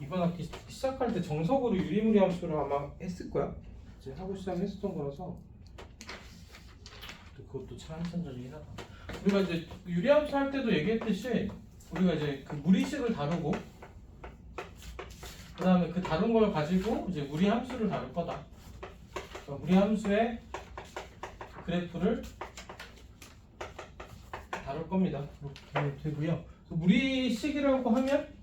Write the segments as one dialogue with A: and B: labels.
A: 이번 학기 시작할 때 정석으로 유리무리 함수를 아마 했을 거야. 이제 하고 시작했었던 거라서 그것도 참 한참전이긴 하다. 우리가 이제 유리함수 할 때도 얘기했듯이 우리가 이제 그 무리식을 다루고 그 다음에 그 다룬 걸 가지고 이제 무리함수를 다룰 거다. 그러니까 무리함수의 그래프를 다룰 겁니다. 이렇게 되고요. 무리식이라고 하면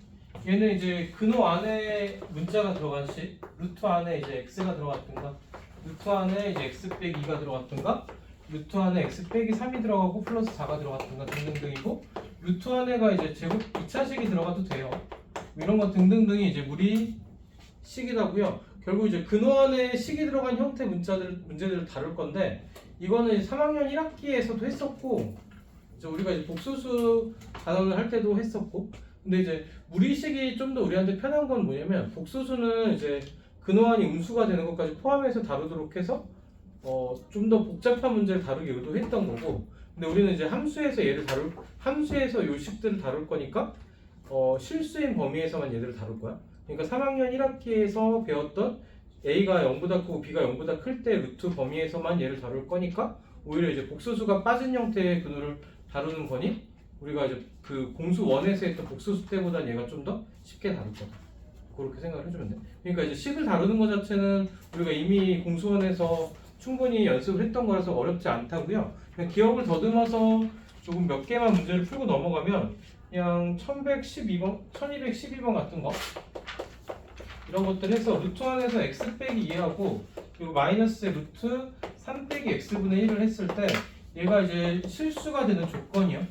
A: 얘는 이제 근호 안에 문자가 들어간 식, 루트 안에 이제 x가 들어갔든가, 루트 안에 이제 x 빼기 2가 들어갔든가, 루트 안에 x 빼기 3이 들어가고 플러스 4가 들어갔든가 등등등이고, 루트 안에가 이제 제곱 2차식이 들어가도 돼요. 이런 거 등등등이 이제 무리식이라고요. 결국 이제 근호 안에 식이 들어간 형태 문제들을 다룰 건데, 이거는 3학년 1학기에서도 했었고, 이제 우리가 이제 복소수 단원을 할 때도 했었고, 근데 이제 무리식이 좀 더 우리한테 편한 건 뭐냐면 복소수는 이제 근호안이 음수가 되는 것까지 포함해서 다루도록 해서 좀 더 복잡한 문제를 다루기 의도했던 거고, 근데 우리는 이제 함수에서 요식들을 다룰 거니까 실수인 범위에서만 얘들을 다룰 거야. 그러니까 3학년 1학기에서 배웠던 A가 0보다 크고 B가 0보다 클 때 루트 범위에서만 얘를 다룰 거니까 오히려 이제 복소수가 빠진 형태의 근호를 다루는 거니 우리가 이제 그 공수 1에서 했던 복소수 때보다 얘가 좀 더 쉽게 다룰 거다. 그렇게 생각을 해주면 돼. 그러니까 이제 식을 다루는 것 자체는 우리가 이미 공수 1에서 충분히 연습을 했던 거라서 어렵지 않다고요. 그냥 기억을 더듬어서 조금 몇 개만 문제를 풀고 넘어가면 그냥 1212번 같은 거 이런 것들 해서 루트 안에서 x 빼기 2하고 그리고 마이너스의 루트 3 빼기 x분의 1을 했을 때 얘가 이제 실수가 되는 조건이요.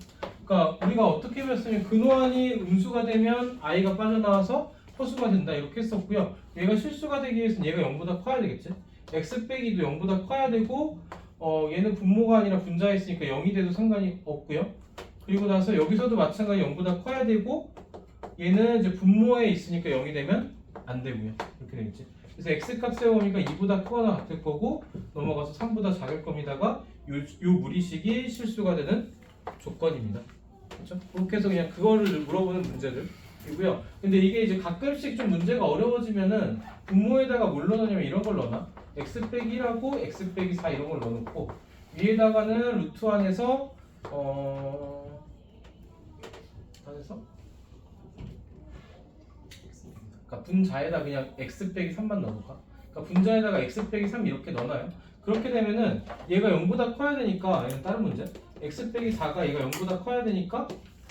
A: 그러니까 우리가 어떻게 배웠으면 근호안이 음수가 되면 i가 빠져나와서 허수가 된다 이렇게 했었고요. 얘가 실수가 되기 위해서는 얘가 0보다 커야 되겠지. x 빼기도 0보다 커야 되고 얘는 분모가 아니라 분자에 있으니까 0이 돼도 상관이 없고요. 그리고 나서 여기서도 마찬가지 0보다 커야 되고 얘는 이제 분모에 있으니까 0이 되면 안 되고요. 이렇게 되겠지. 그래서 x값의 범위가 2보다 크거나 같을 거고 넘어가서 3보다 작을 겁니다가 요 무리식이 실수가 되는 조건입니다. 그렇죠? 그렇게 해서 그냥 그거를 물어보는 문제들이고요. 근데 이게 이제 가끔씩 좀 문제가 어려워지면은 분모에다가 뭘 넣느냐면 이런 걸 넣어놔. x 빼기 1하고 x 빼기 4 이런 걸 넣어놓고 위에다가는 루트 안에서 그러니까 분자에다 그냥 x 빼기 3만 넣어볼까? 그러니까 분자에다가 x 빼기 3 이렇게 넣어놔요. 그렇게 되면은 얘가 0보다 커야 되니까 얘는 다른 문제. x 빼기 4가 얘가 0보다 커야 되니까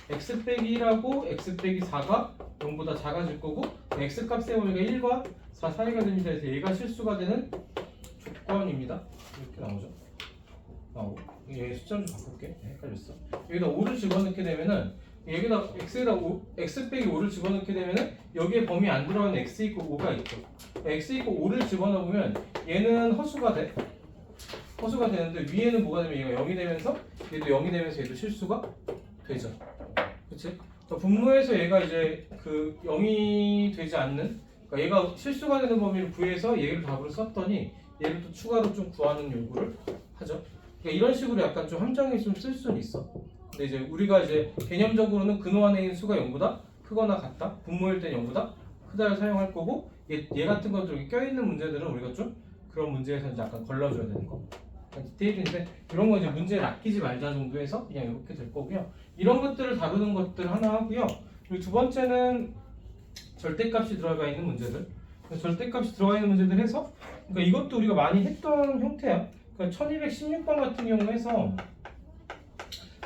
A: x 빼기 1하고 x 빼기 4가 0보다 작아질 거고 x 값의 범위가 1과 4 사이가 됩니다. 그래서 얘가 실수가 되는 조건입니다. 이렇게 나오죠. 나오고 얘 숫자를 좀 바꿀게. 헷갈렸어. 여기다 5를 집어넣게 되면은 여기다 x 빼기 5를 집어넣게 되면은 여기에 범위 안 들어가는 x 이퀄 5가 있죠. x 이퀄 5를 집어넣으면 얘는 허수가 돼. 허수가 되는데 위에는 뭐가 되면 얘가 0이 되면서 얘도 0이 되면서 얘도 실수가 되죠. 그치? 분모에서 얘가 이제 그 0이 되지 않는 그러니까 얘가 실수가 되는 범위를 구해서 얘를 답으로 썼더니 얘를 또 추가로 좀 구하는 요구를 하죠. 그러니까 이런 식으로 약간 좀 함정이 좀 쓸 수는 있어. 근데 이제 우리가 이제 개념적으로는 근호 안에 있는 수가 0보다 크거나 같다. 분모일 땐 0보다 크다를 사용할 거고 얘 같은 것들 껴있는 문제들은 우리가 좀 그런 문제에서 이제 약간 걸러줘야 되는 거. 디테일인데 이런 거 이제 문제를 아끼지 말자 정도에서 그냥 이렇게 될 거고요. 이런 것들을 다루는 것들 하나 하고요. 그리고 두 번째는 절대값이 들어가 있는 문제들. 절대값이 들어가 있는 문제들 해서 그러니까 이것도 우리가 많이 했던 형태야. 그러니까 1216번 같은 경우에서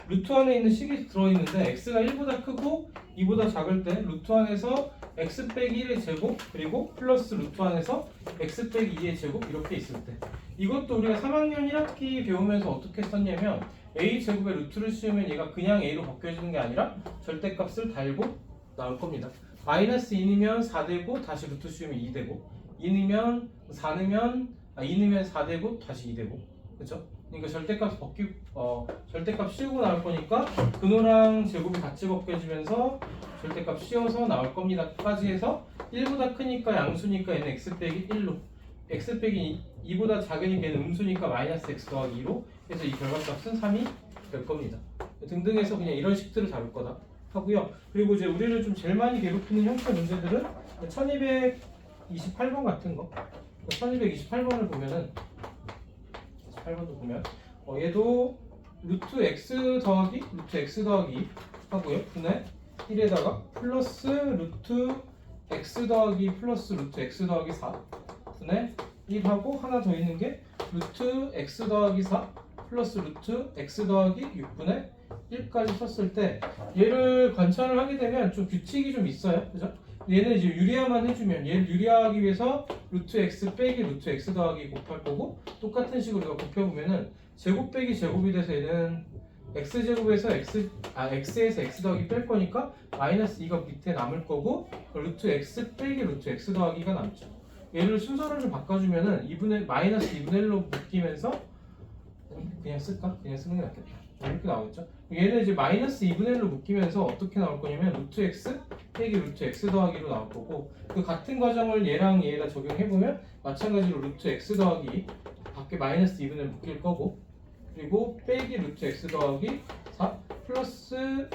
A: 루트 안에 있는 식이 들어있는데 x가 1보다 크고 2보다 작을 때 루트 안에서 x 빼기 1의 제곱 그리고 플러스 루트 안에서 x 빼기 2의 제곱 이렇게 있을 때 이것도 우리가 3학년 1학기 배우면서 어떻게 썼냐면 a 제곱의 루트를 씌우면 얘가 그냥 a로 바뀌어지는 게 아니라 절대값을 달고 나올 겁니다. 마이너스 2이면 4 되고 다시 루트 씌우면 2 되고 2이면 4 2이면 4 되고 다시 2 되고 그렇죠? 그러니까 절대값 씌우고 나올 거니까 근호랑 제곱이 같이 벗겨지면서 절대값 씌워서 나올 겁니다까지 해서 1보다 크니까 양수니까 얘는 x 빼기 1로 x 빼기 2보다 작으니까 얘는 음수니까 마이너스 x 더하기 2로 해서 이 결과값은 3이 될 겁니다. 등등해서 그냥 이런 식들을 다룰 거다 하고요. 그리고 이제 우리를 좀 제일 많이 괴롭히는 형태 문제들은 1228번 같은 거. 1228번을 보면은 28번도 보면 얘도 루트 x 더하기 루트 x 더하기 하고요. 분의 1에다가 플러스 루트 x 더하기 플러스 루트 x 더하기 4 분의 1하고 하나 더 있는 게 루트 x 더하기 4 플러스 루트 x 더하기 6분의 1까지 썼을 때 얘를 관찰을 하게 되면 좀 규칙이 좀 있어요. 그죠? 얘는 이제 유리화만 해주면 얘를 유리화하기 위해서 루트 x 빼기 루트 x 더하기 곱할 거고 똑같은 식으로 우리가 곱해보면은 제곱 빼기 제곱이 돼서 얘는 x제곱에서 x에서 x 더하기 뺄 거니까 마이너스 2가 밑에 남을 거고 루트 x 빼기 루트 x 더하기가 남죠. 얘를 순서를 좀 바꿔주면은 2분의 마이너스 2분의 1로 묶이면서 그냥 쓸까? 그냥 쓰는 게 낫겠다. 이렇게 나오겠죠? 얘는 이제 마이너스 2분의 1로 묶이면서 어떻게 나올 거냐면 루트 x 빼기 루트 x 더하기로 나올 거고 그 같은 과정을 얘랑 얘에다 적용해보면 마찬가지로 루트 x 더하기 밖에 마이너스 2분의 1 묶일 거고 그리고 빼기 루트 x 더하기 4 플러스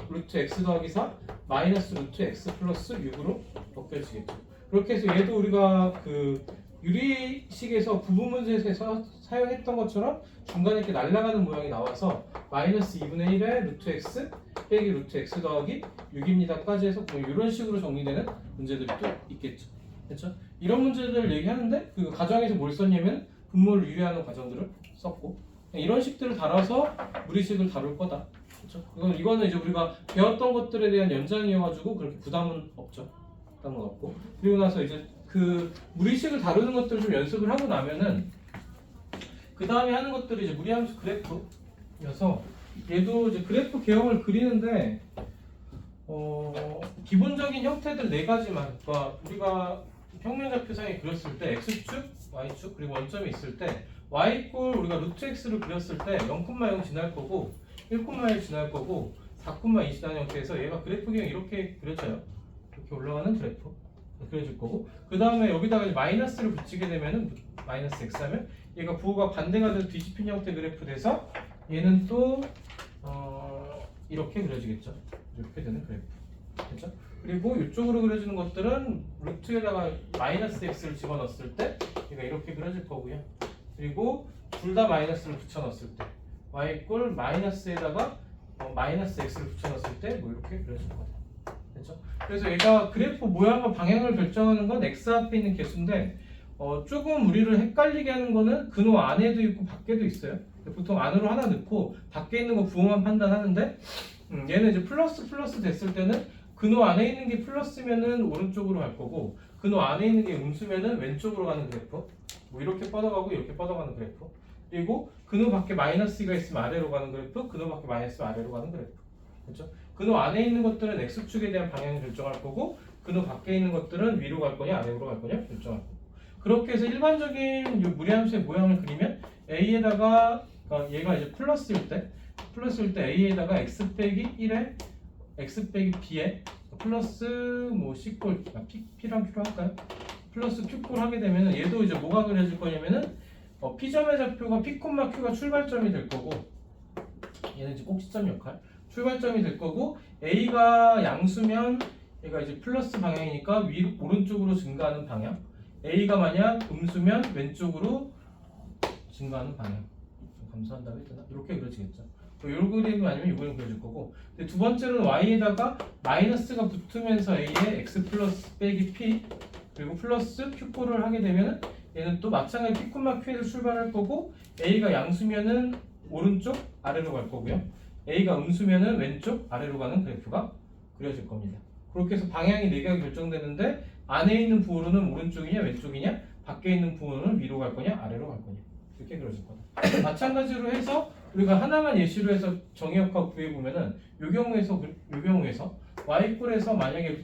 A: 루트 x 더하기 4 마이너스 루트 x 플러스 6으로 바뀌어지겠죠. 그렇게 해서 얘도 우리가 그 유리식에서 부분 문제에서 사용했던 것처럼 중간에 이렇게 날아가는 모양이 나와서 마이너스 2분의 1에 루트 x 빼기 루트 x 더하기 6입니다까지 해서 뭐 이런 식으로 정리되는 문제들이 또 있겠죠. 그렇죠? 이런 문제들을 얘기하는데 그 과정에서 뭘 썼냐면 분모를 유리하는 과정들을 썼고 이런 식들을 달아서 무리식을 다룰 거다. 그렇죠? 이거는 이제 우리가 배웠던 것들에 대한 연장이어가지고 그렇게 부담은 없죠. 부담은 없고 그리고 나서 이제 그 무리식을 다루는 것들을 좀 연습을 하고 나면은 그 다음에 하는 것들이 이제 무리함수 그래프여서 얘도 이제 그래프 개형을 그리는데 기본적인 형태들 네 가지만 그러니까 우리가 평면좌표상에 그렸을 때 x축, y축 그리고 원점이 있을 때 y 꼴 우리가 루트 x를 그렸을 때 0,0 지날 거고 1,1 지날 거고 4,2 지나는 형태에서 얘가 그래프 개형 이렇게 그려져요. 이렇게 올라가는 그래프 그려질 거고 그 다음에 여기다가 이제 마이너스를 붙이게 되면은 마이너스 x 하면 얘가 부호가 반대가 돼서 뒤집힌 형태 그래프 돼서 얘는 또 이렇게 그려지겠죠. 이렇게 되는 그래프. 그렇죠? 그리고 이쪽으로 그려지는 것들은 루트에다가 마이너스 x를 집어넣었을 때 얘가 이렇게 그려질 거고요. 그리고 둘 다 마이너스를 붙여넣었을 때 y 꼴 마이너스에다가 마이너스 x를 붙여넣었을 때 뭐 이렇게 그려질 거예요. 그렇죠? 그래서 얘가 그래프 모양과 방향을 결정하는 건 x 앞에 있는 개수인데 조금 우리를 헷갈리게 하는 거는 근호 안에도 있고 밖에도 있어요. 보통 안으로 하나 넣고 밖에 있는 거 부호만 판단하는데 얘는 이제 플러스 됐을 때는 근호 안에 있는 게 플러스면은 오른쪽으로 갈 거고 근호 안에 있는 게 음수면은 왼쪽으로 가는 그래프. 뭐 이렇게 뻗어가고 이렇게 뻗어가는 그래프. 그리고 근호 밖에 마이너스가 있으면 아래로 가는 그래프, 근호 밖에 마이너스가 아래로 가는 그래프. 그렇죠? 근호 안에 있는 것들은 x축에 대한 방향을 결정할 거고 근호 밖에 있는 것들은 위로 갈 거냐 아래로 갈 거냐 결정할 거고. 그렇게 해서 일반적인 무리함수의 모양을 그리면 a에다가 그러니까 얘가 이제 플러스일 때 a에다가 x 빼기 1에 x 빼기 b에 플러스 뭐 c꼴 p랑 q로 할까요? 플러스 q꼴 하게 되면은 얘도 이제 뭐가 그려질 거냐면은 p점의 좌표가 p, q가 출발점이 될 거고 얘는 이제 꼭지점 역할 출발점이 될 거고 a가 양수면 얘가 이제 플러스 방향이니까 오른쪽으로 증가하는 방향 a가 만약 음수면 왼쪽으로 증가하는 방향 감소한다고 했잖아. 이렇게 그려지겠죠. 요 그림 아니면 요 그림 그려질 거고 근데 두 번째로는 y에다가 마이너스가 붙으면서 a에 x 플러스 빼기 p 그리고 플러스 q꼴을 하게 되면은 얘는 또 마찬가지 p, q에서 출발할 거고 a가 양수면은 오른쪽 아래로 갈 거고요. a가 음수면은 왼쪽 아래로 가는 그래프가 그려질 겁니다. 그렇게 해서 방향이 4개가 결정되는데 안에 있는 부호로는 오른쪽이냐 왼쪽이냐 밖에 있는 부호는 위로 갈 거냐 아래로 갈 거냐 이렇게 그려질 거다. 마찬가지로 해서 우리가 하나만 예시로 해서 정의역학 구해보면은 요 경우에서 y꼴에서 만약에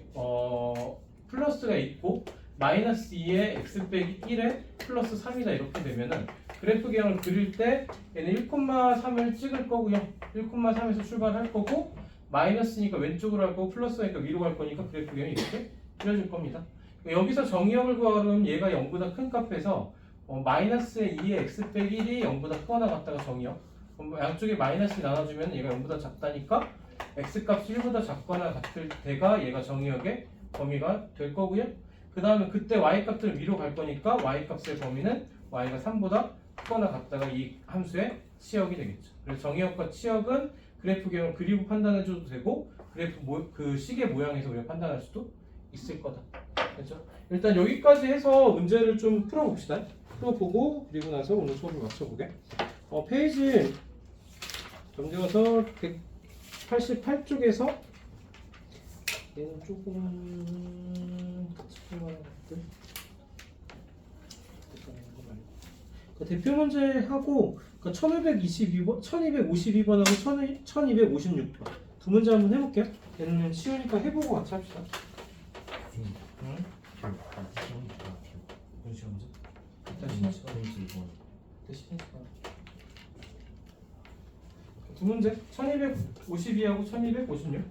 A: 플러스가 있고 마이너스 2에 x 빼기 1에 플러스 3이다 이렇게 되면은 그래프 개형을 그릴 때 얘는 1,3을 찍을 거고요. 1,3에서 출발할 거고 마이너스니까 왼쪽으로 할 거고 플러스니까 위로 갈 거니까 그래프 개형이 이렇게 그려질 겁니다. 여기서 정의역을 구하려면 얘가 0보다 큰 값에서 마이너스의 2에 x 빼기 1이 0보다 크거나 같다가 정의역 양쪽에 마이너스 나눠주면 얘가 0보다 작다니까 x 값이 1보다 작거나 같을 때가 얘가 정의역의 범위가 될 거고요. 그 다음에 그때 y값들 위로 갈 거니까 y값의 범위는 y가 3보다 크거나 같다가 이 함수의 치역이 되겠죠. 그래서 정의역과 치역은 그래프 개형 그리고 판단해줘도 되고 그 시계 모양에서 우리가 판단할 수도 있을 거다. 그렇죠? 일단 여기까지 해서 문제를 좀 풀어봅시다. 풀어보고 그리고 나서 오늘 수업을 마쳐보게. 페이지 넘겨서 188쪽에서 얘는 조금 찝찝한 것들. 대표 문제 하고 1222번, 1252번하고 1256번 두 문제 한번 해볼게요. 얘는 쉬우니까 해보고 같이 합시다. 응? 뭔 시간 문제? 일단 쉬는 시간. 두 문제 1252하고 1256.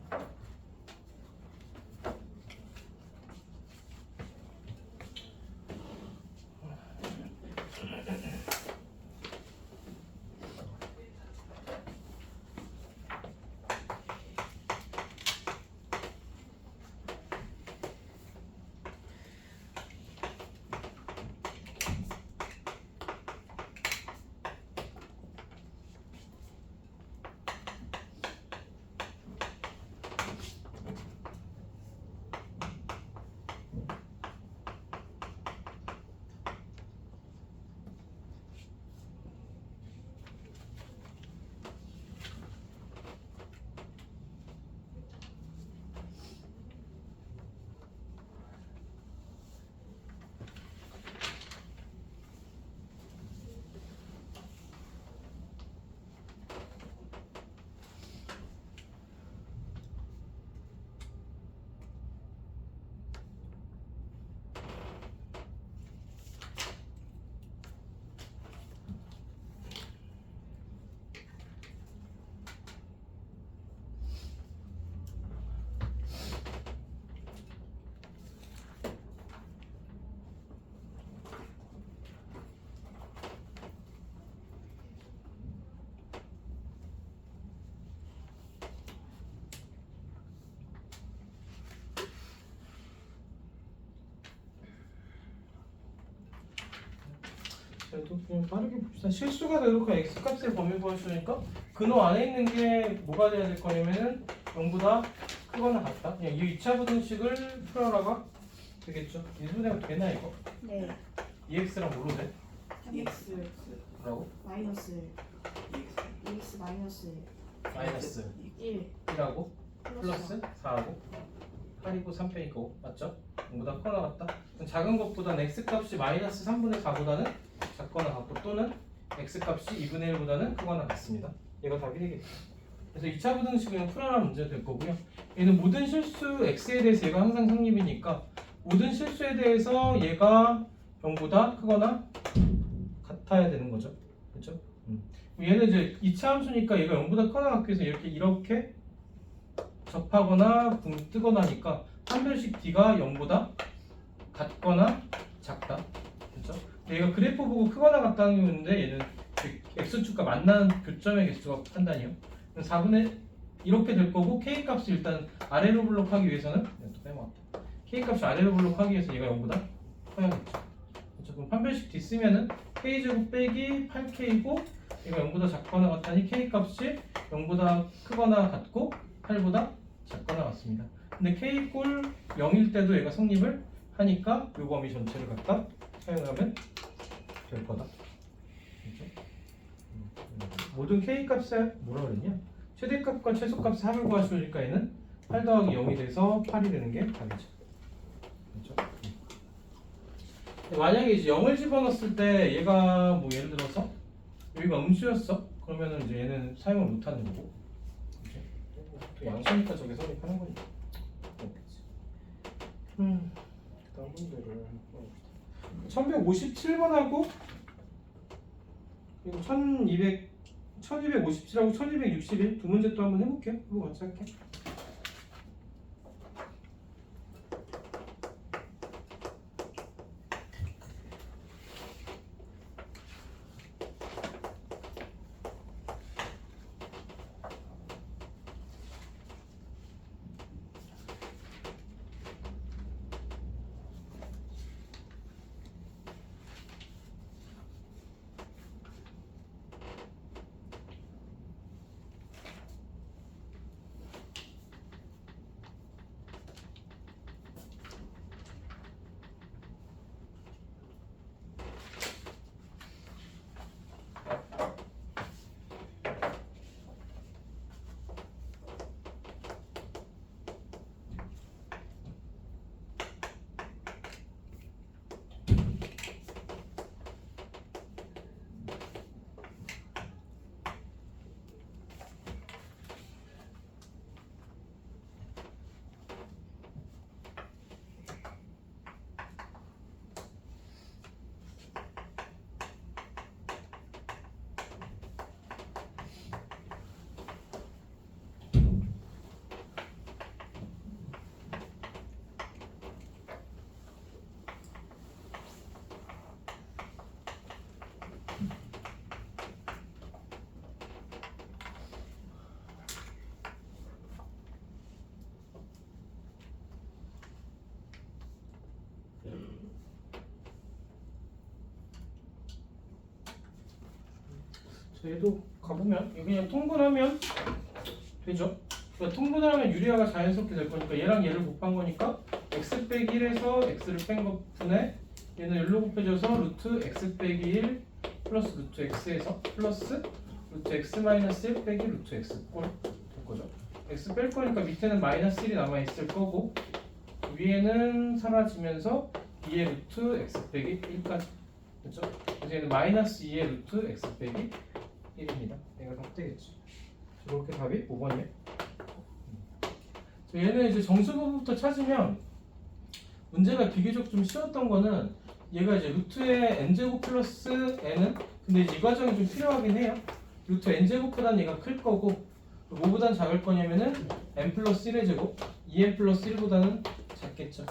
A: 그래도 그냥 빠르게 봅시다. 실수가 되도록 x값의 범위 구하시니까 근호 안에 있는 게 뭐가 돼야 될 거냐면은 0보다 크거나 같다. 그냥 이 2차 부등식을 풀어라가 되겠죠. 이수대가 되나 이거?
B: 네.
A: 2x랑 뭘로 돼?
B: 3x
A: 뭐라고?
B: 마이너스 2x 마이너스
A: 마이너스
B: 1
A: 1하고 플러스 4하고 8이고 3 빼니까 5 맞죠? 0보다 크거나 같다. 그럼 작은 것보다는 x값이 마이너스 3분의 4보다는 작거나 같고 또는 x값이 2분의 1보다는 크거나 같습니다. 얘가 답이 되겠죠. 그래서 2차 부등식은 풀어라 문제 될 거고요. 얘는 모든 실수 x에 대해서 얘가 항상 성립이니까 모든 실수에 대해서 얘가 0보다 크거나 같아야 되는 거죠. 그렇죠? 얘는 이제 2차 함수니까 얘가 0보다 크거나 같기 위해서 이렇게 접하거나 붕 뜨거나 하니까 판별식 d가 0보다 같거나 작다. 그렇죠? 얘가 그래프 보고 크거나 같다는 경우인데 얘는 x축과 만나는 교점의 개수가 판단이요. 4분의 이렇게 될 거고 k 값이 일단 아래로 블록하기 위해서는 또 빼먹었다. k 값이 아래로 블록하기 위해서 얘가 0보다 커야겠죠. 그렇죠? 그럼 판별식 d 쓰면은 k제곱 빼기 8k고 얘가 0보다 작거나 같다니 k 값이 0보다 크거나 같고 8보다 작거나 같습니다. 근데 k 꼴 0일 때도 얘가 성립을 하니까 요 범위 전체를 갖다 사용하면 될 거다. 그렇죠? 모든 k 값에 뭐라 그랬냐? 최대값과 최소값의 합을 구하시니까 얘는 8 더하기 0이 돼서 8이 되는 게 답이죠. 그렇죠? 만약에 이제 0을 집어넣었을 때 얘가 뭐 예를 들어서 여기가 음수였어? 그러면은 이제 얘는 사용을 못 하는 거고. 그렇죠? 또 양수니까 저게 성립하는 거니까. 그렇겠지. 다음 문제를 1157번하고 그리고 1257하고 1261 두 문제 또 한번 해볼게요. 한번 같이 할게. 자, 얘도 가보면 이거 그냥 통분하면 되죠. 그러니까 통분하면 유리화가 자연스럽게 될 거니까 얘랑 얘를 곱한 거니까 x 빼기 1에서 x를 뺀 것분에 얘는 1로 곱해져서 루트 x 빼기 1 플러스 루트 x에서 플러스 루트 x 마이너스 1 빼기 루트 x 꼴 될 거죠. x 뺄 거니까 밑에는 마이너스 1이 남아있을 거고 위에는 사라지면서 2의 루트 x 빼기 1까지 그렇죠? 그래서 얘는 마이너스 2의 루트 x 빼기 1입니다. 얘가 답 되겠죠. 이렇게 답이 5번이에요. 얘는 이제 정수부부터 찾으면 문제가 비교적 좀 쉬웠던 거는 얘가 이제 루트의 n제곱 플러스 n은 근데 이제 이 과정이 좀 필요하긴 해요. 루트 n제곱보다는 얘가 클 거고 뭐보단 작을 거냐면은 n 플러스 1의 제곱 2n 플러스 1보다는 작겠죠.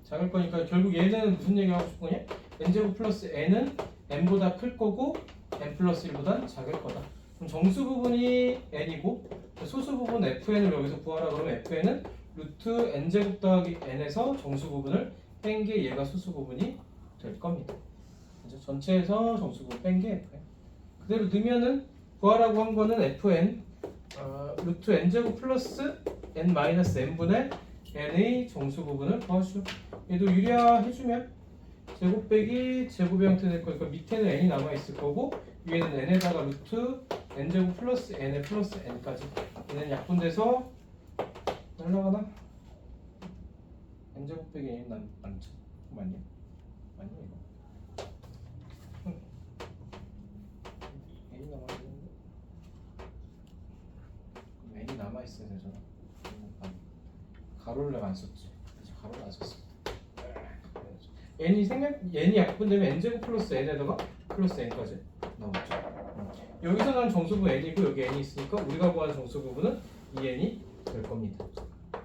A: 작을 거니까 결국 얘는 무슨 얘기 하고 싶은 거냐? n제곱 플러스 n은 n보다 클 거고 n 플러스 1보단 작을 거다. 그럼 정수 부분이 n이고 소수 부분 fn을 여기서 구하라 그러면 fn은 루트 n제곱 더하기 n에서 정수 부분을 뺀 게 얘가 소수 부분이 될 겁니다. 이제 전체에서 정수 부분 뺀 게 fn. 그대로 넣으면은 구하라고 한 거는 fn 루트 n제곱 플러스 n 마이너스 n분의 n의 정수 부분을 구하시오. 얘도 유리화 해주면 제곱 빼기 제곱의 형태 될 거니까 밑에는 n이 남아 있을 거고 위에는 n에다가 루트 n제곱 플러스 n에 플러스 n까지 얘는 약분돼서 날라가나? n제곱 빼기 n이 많죠? 맞냐? 맞냐 이거? n이 남아 있는데 그럼 n이 남아 있어야 되잖아. 가로를 내가 안 썼지. 이제 가로를 안 썼습니다. n이 약분되면 n제곱 플러스 n에다가 플러스 n까지 나오죠. 여기서 나는 정수부 n이고 여기 n이 있으니까 우리가 구하는 정수 부분은 2n이 될 겁니다.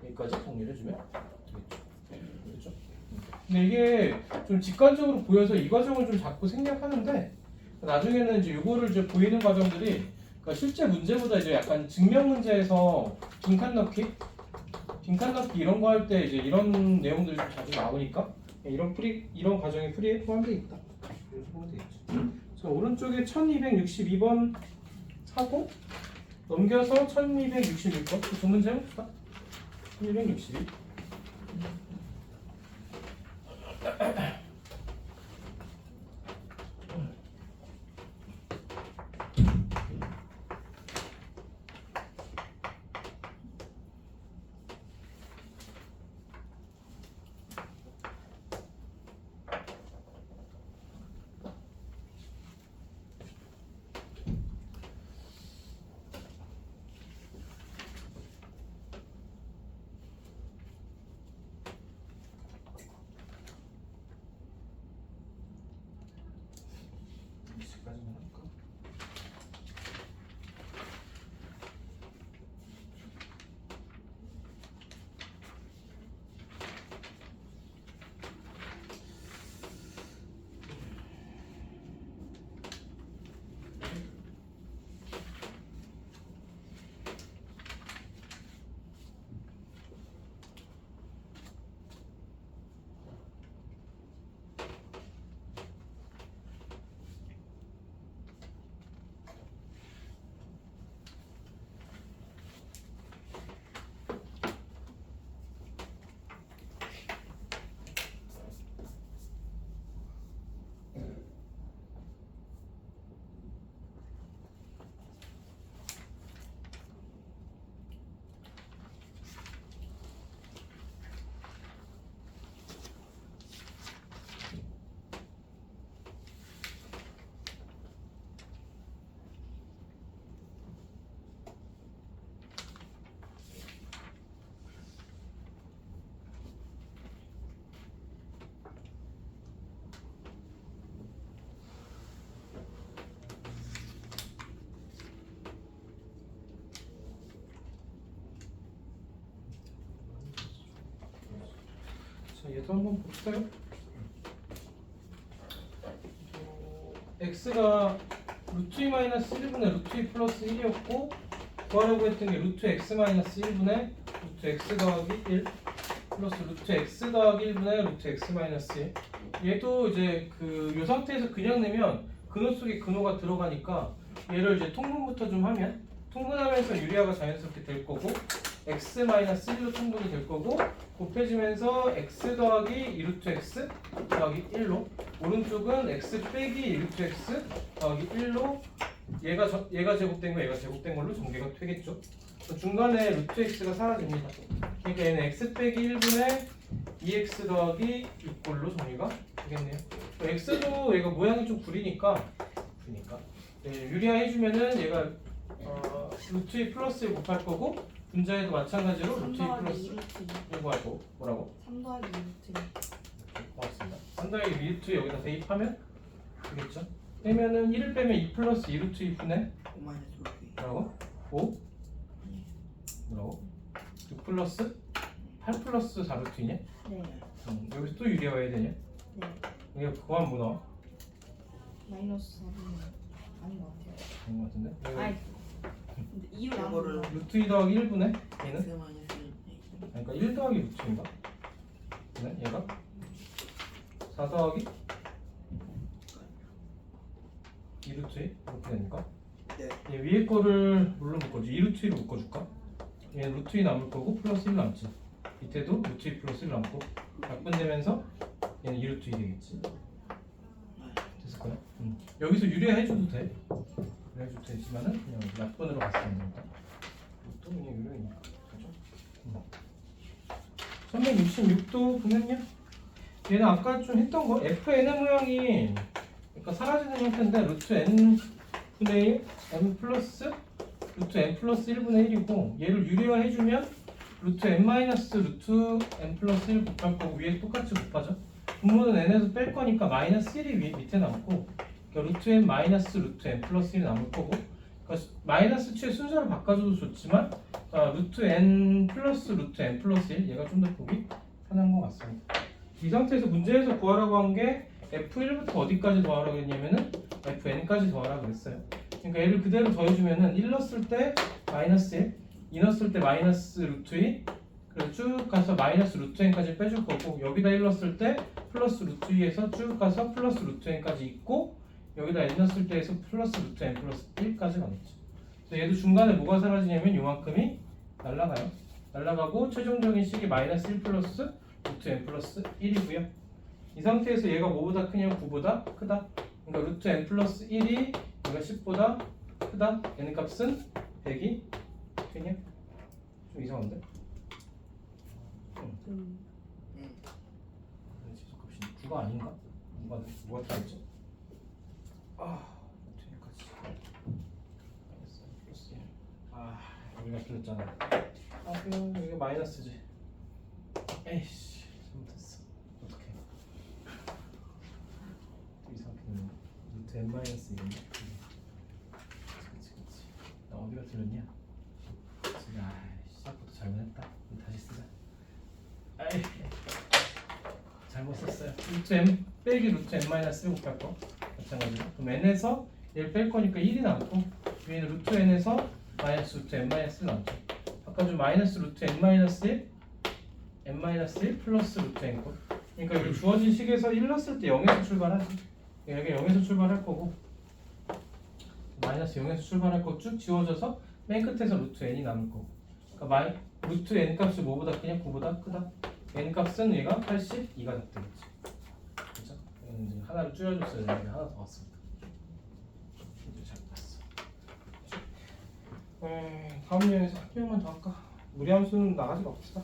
A: 여기까지 정리를 해주면 되겠죠. 그렇죠? 근데 이게 좀 직관적으로 보여서 이 과정을 좀 자꾸 생략하는데 나중에는 이제 이거를 이제 보이는 과정들이 그러니까 실제 문제보다 이제 약간 증명 문제에서 빈칸 넣기 이런 거 할 때 이제 이런 내용들이 좀 자주 나오니까 이런 과정이 풀이에 포함되어 있다. 이렇게 보면 되겠죠. 자, 오른쪽에 1262번 하고 넘겨서 1266번 두 문제 해봅시다. 1262. 여기까지만 할까? 자, 얘도 한번 볼까요? x가 루트 2 마이너스 1분의 루트 2 플러스 1이었고 구하려고 했던 게 루트 x 마이너스 1분의 루트 x 더하기 1 플러스 루트 x 더하기 1분의 루트 x 마이너스 1 얘도 이제 요 상태에서 그냥 내면 근호 속에 근호가 들어가니까 얘를 이제 통분부터 좀 하면 통분하면서 유리화가 자연스럽게 될 거고 x-1로 통분이 될 거고 곱해지면서 x 더하기 2루트 x 더하기 1로 오른쪽은 x 빼기 2루트 x 더하기 1로 얘가 제곱된 거 얘가 제곱된 걸로 전개가 되겠죠. 중간에 루트 x가 사라집니다. 그러니까 얘는 x 빼기 1분의 2x 더하기 6걸로 정리가 되겠네요. x도 얘가 모양이 좀 구리니까 네, 유리화 해주면은 얘가 루트 2 플러스 1 곱할 거고 분자에도 마찬가지로
B: 3
A: 루트 2
B: 더하기
A: 플러스
B: 2루트
A: 1 곱할 거고 뭐라고?
B: 3 더하기 2루트
A: 고맙습니다. 3 더하기 루트 여기다 대입하면 되겠죠? 빼면은 1을 빼면 2 플러스 2 루트 2분의
C: 5 마이너스 루트
A: 뭐라고? 5? 뭐라고? 6 플러스 8 플러스 4 루트 2냐?
B: 네.
A: 여기서 또 유리화 해야 되냐?
B: 네.
A: 이게 그거 하면 뭐 나와?
B: 마이너스 4분의 아닌 것 같아요.
A: 아닌 것 같은데? 여기
B: 아이. 근데 2로
C: 이거를
B: 나온
A: 루트 2 더하기 1분의 얘는?
C: x 마이너스 1
A: 그러니까 1 더하기 루트 2인가? 네? 얘가? 4 더하기 2 루트 2? 이렇게 되니까
C: 네.
A: 얘 위에 거를 뭘로 묶어줘? 2 루트 2로 묶어줄까? 얘 루트 2 남을 거고 플러스 1 남지 밑에도 루트 2 플러스 1 남고 약분되면서 얘는 2 루트 2 되겠지 됐을까요? 여기서 유리화 해줘도 돼 유리해줘도 되지만은 그냥 약분으로 갔으면 됩니다 또 그냥 유리하니까 그죠? 366도 보면요 얘는 아까 좀 했던 거 FN의 모양이 그러니까 사라지는 형태인데 루트 n 분의 1 n 플러스 루트 n 플러스 1분의 1이고 얘를 유리화 해주면 루트 n 마이너스 루트 n 플러스 1 곱할 거고 위에 똑같이 곱하죠 분모는 n에서 뺄 거니까 마이너스 1이 위에 밑에 남고 그러니까 루트 n 마이너스 루트 n 플러스 1이 남을 거고 그러니까 마이너스 치의 순서를 바꿔줘도 좋지만 루트 n 플러스 루트 n 플러스 1 얘가 좀 더 보기 편한 것 같습니다 이 상태에서 문제에서 구하라고 한 게 F1부터 어디까지 더하라고 했냐면은 Fn까지 더하라고 그랬어요. 그러니까 얘를 그대로 더해주면은 1 넣었을 때 마이너스 1, 2 넣었을 때 마이너스 루트 2, 그리고 쭉 가서 마이너스 루트 n까지 빼줄 거고 여기다 1 넣었을 때 플러스 루트 2에서 쭉 가서 플러스 루트 n까지 있고 여기다 n 넣었을 때에서 플러스 루트 n 플러스 1까지 가겠죠. 그래서 얘도 중간에 뭐가 사라지냐면 요만큼이 날라가요. 날라가고 최종적인 식이 마이너스 1 플러스 루트 n 플러스 1이고요. 이 상태에서 얘가 뭐보다 크냐 9보다 크다. 그러니까 루트 n 플러스 1이 얘가 10보다 크다. n 값은 100이 되냐? 좀 이상한데? 지속값이 9가 아닌가? 뭐가 들어있죠? 루트 n까지 마이너스 플러스 1 여기가 틀렸잖아. 그럼 여기가 마이너스지. 에이씨 잘못했어. 어떡해. 이 상태는 루트 n 마이너스 1이네. 그치. 나 어디가 틀렸냐? 시작부터 잘못했다. 다시 쓰자. 잘못 썼어요. 루트 n 빼기 루트 n 마이너스 1 곱할 거 마찬가지로. 그럼 n에서 얘를 뺄 거니까 1이 남고 위에는 루트 n에서 마이너스 루트 n 마이너스 1 남죠. 아까 좀 마이너스 루트 n 마이너스 1 n-1 플러스 루트 n꼴. 그러니까 여기 주어진 식에서 1 넣었을 때 0에서 출발하지. 여기 0에서 출발할 거고 마이너스 0에서 출발할 거 쭉 지워져서 맨 끝에서 루트 n이 남을 거고. 그러니까 루트 n 값이 뭐보다 크냐? 9보다 크다. n 값은 얘가 82가 되겠지. 그렇죠? 이제 하나를 줄여줬어야 되는데 하나 더 왔습니다. 이제 잘 봤어. 다음 유형에서 한 명만 더 할까? 무리함수는 나가지 맙시다.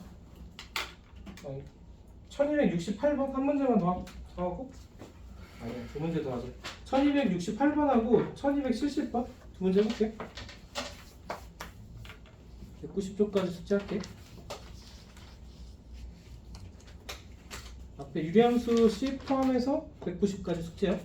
A: 1268번 한 문제만 더 하고 아니야 두 문제 더 하자. 1268번하고 1270번 두 문제 해볼게. 190쪽까지 숙제할게. 앞에 유리함수 C 포함해서 190까지 숙제야.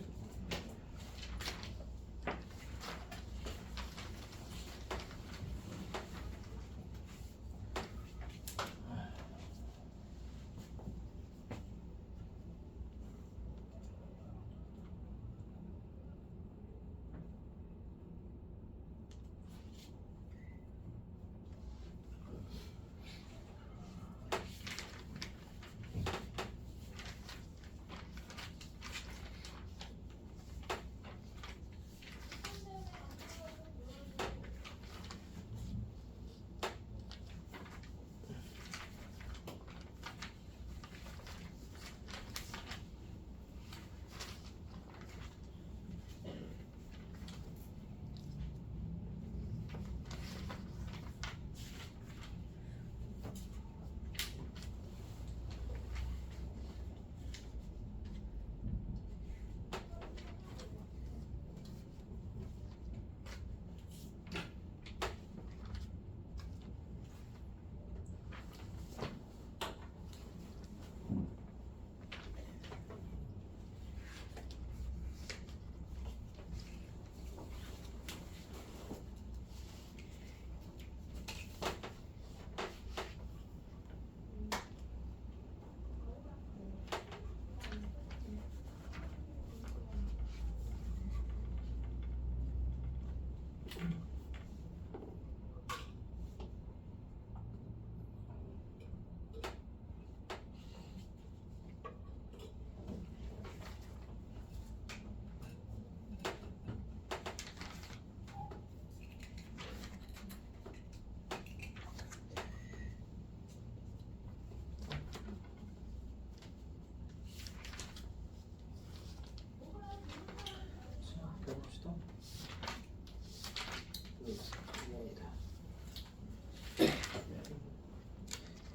A: 자, 해봅시다.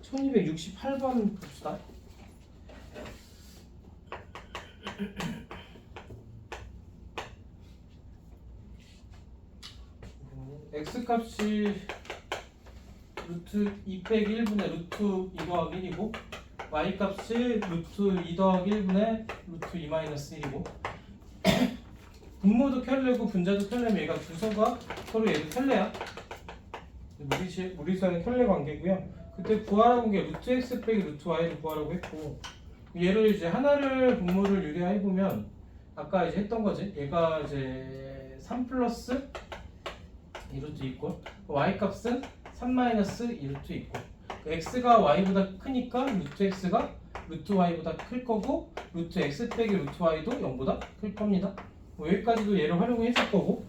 A: 1268번 봅시다. x 값이 루트 2 빼기 1분의 루트 2 더하기 1이고 y 값이 루트 2 더하기 1분의 루트 2 마이너스 1이고 분모도 켤레고 분자도 켤레면 얘가 주소가 서로 얘도 켤레야. 무리수와의 켤레 관계고요. 그때 구하라고 한 게 루트 x 빼기 루트 y를 구하라고 했고 얘를 이제 하나를 분모를 유리화해보면 아까 이제 했던 거지. 얘가 이제 3 플러스 2루트 있고 y 값은 3 마이너스 2루트 있고 x가 y보다 크니까 루트 x가 루트 y보다 클 거고 루트 x 빼기 루트 y도 0보다 클 겁니다. 여기까지도 얘를 활용했을 거고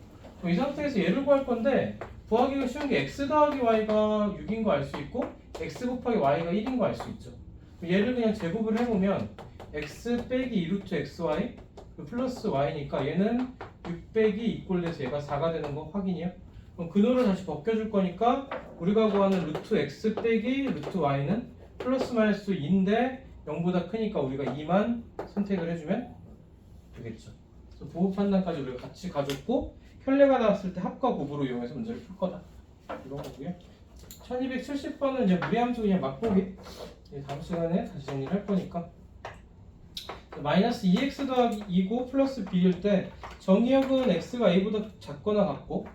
A: 이 상태에서 얘를 구할 건데 구하기가 쉬운 게 x 더하기 y가 6인 거 알 수 있고 x 곱하기 y가 1인 거 알 수 있죠. 얘를 그냥 제곱을 해보면 x 빼기 2루트 xy 플러스 y니까 얘는 6 빼기 이꼴돼서 얘가 4가 되는 거 확인이요. 그럼 근호를 다시 벗겨줄 거니까 우리가 구하는 루트 x 빼기 루트 y는 플러스 마이너스 2인데 0보다 크니까 우리가 2만 선택을 해주면 되겠죠. 그래서 부호 판단까지 우리가 같이 가졌고 켤레가 나왔을 때 합과 곱으로 이용해서 문제를 풀 거다. 이런 거고요. 1270번은 이제 무리함수 그냥 맛보기. 다음 시간에 다시 정리를 할 거니까. 마이너스 2x 더하기 2고 플러스 b일 때 정의역은 x가 a보다 작거나 같고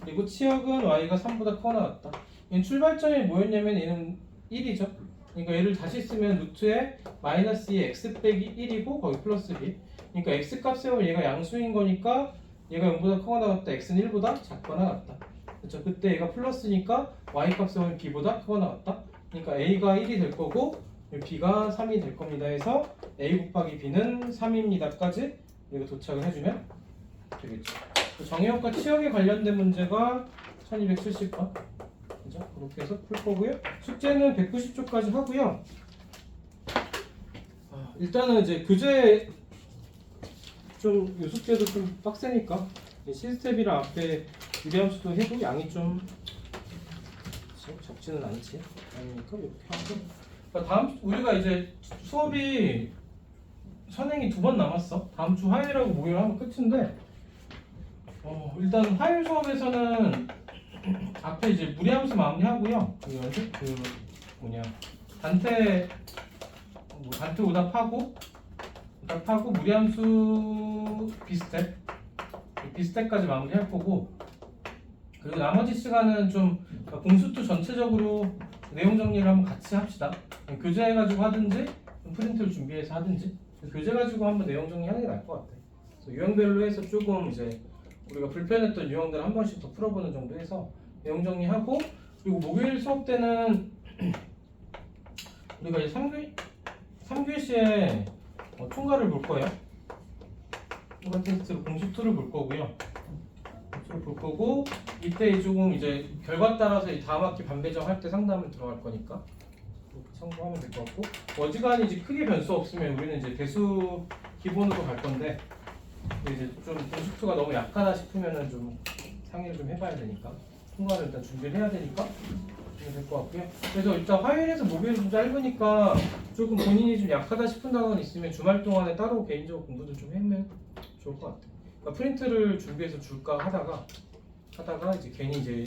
A: 그리고 치역은 y가 3보다 크거나 같다. 얘는 출발점이 뭐였냐면 얘는 1이죠. 그러니까 얘를 다시 쓰면 루트에 마이너스 2 x 빼기 1이고 거기 플러스 b. 그러니까 x 값 세우면 얘가 양수인 거니까 얘가 0보다 크거나 같다. x는 1보다 작거나 같다. 그렇죠? 그때 얘가 플러스니까 y 값 세우면 b보다 크거나 같다. 그러니까 a가 1이 될 거고 b가 3이 될 겁니다. 해서 a 곱하기 b는 3입니다까지 이거 도착을 해주면 되겠죠. 정의역과 치역에 관련된 문제가 1270번. 그죠? 그렇게 해서 풀 거고요. 숙제는 190쪽까지 하고요. 일단은 이제 교재 좀 이 숙제도 좀 빡세니까 시스템이랑 앞에 유리함수도 해도 양이 좀 적지는 않지. 아니니까 이렇게 하고 다음 우리가 이제 수업이 선행이 2번 남았어. 다음 주 화요일하고 목요일 하면 끝인데 일단 화요일 수업에서는 앞에 이제 무리함수 마무리하고요. 단태 오답하고 무리함수 비스텝까지 마무리할 거고 그리고 나머지 시간은 좀 공수투 전체적으로 내용 정리를 한번 같이 합시다. 교재 해가지고 하든지 프린트를 준비해서 하든지 교재 가지고 한번 내용 정리하는 게 나을 것 같아. 그래서 유형별로 해서 조금 이제 우리가 불편했던 유형들을 한 번씩 더 풀어보는 정도 해서 내용 정리하고 그리고 목요일 수업 때는 우리가 이제 3교시에 총괄을 볼 거예요. 총괄 테스트로 공수투를 볼 거고요. 볼 거고 이때 조금 이제 결과 따라서 이 다음 학기 반배정 할 때 상담을 들어갈 거니까 그렇게 참고하면 될 것 같고 어지간히 이제 크게 변수 없으면 우리는 이제 대수 기본으로 갈 건데 이제 좀 공수투가 너무 약하다 싶으면은 좀 상의를 좀 해봐야 되니까 통과를 일단 준비를 해야 되니까 될 것 같고요. 그래서 일단 화요일에서 목요일 좀 짧으니까 조금 본인이 좀 약하다 싶은 단어가 있으면 주말 동안에 따로 개인적으로 공부도 좀 하면 좋을 것 같아요. 그러니까 프린트를 준비해서 줄까 하다가 이제 괜히 이제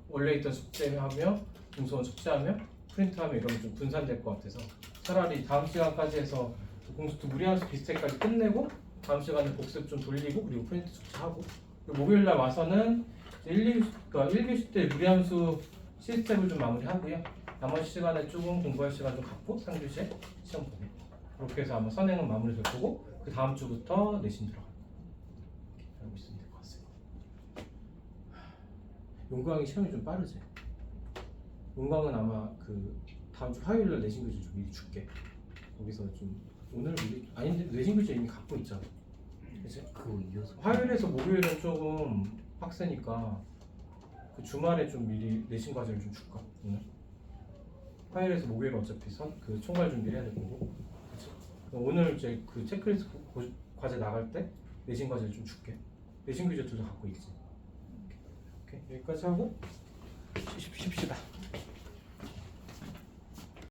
A: 원래 있던 숙제하며 문서원 숙제하며 프린트하며 이러면 좀 분산될 것 같아서 차라리 다음 시간까지 해서 공수투 무리함수 비슷하게까지 끝내고 다음 시간에 복습 좀 돌리고 그리고 프린트 숙제하고 그리고 목요일날 와서는 1교시 때 무리함수 시스템을 좀 마무리하고요. 나머지 시간에 조금 공부할 시간 좀 갖고 3교시에 시험 보내고 그렇게 해서 아마 선행은 마무리될 거고 그 다음 주부터 내신 들어가고 이렇게 알고 있으면 될 것 같습니다. 용광이 시험이 좀 빠르지. 용광은 아마 그 다음 주 화요일날 내신 교재 좀 미리 줄게. 거기서 좀 오늘 미리 아닌데 내신 교재 이미 갖고 있잖아. 그치?
D: 그거 이어서
A: 화요일에서 목요일은 조금 빡세니까 그 주말에 좀 미리 내신 과제를 좀 줄까 오늘? 화요일에서 목요일은 어차피 그 총괄 준비를 해야 될 거고, 그치? 오늘 이제 그 체크리스트 과제 나갈 때 내신 과제를 좀 줄게. 내신 교재 둘 다 갖고 있지. 오케이. 여기까지 하고 쉽시다.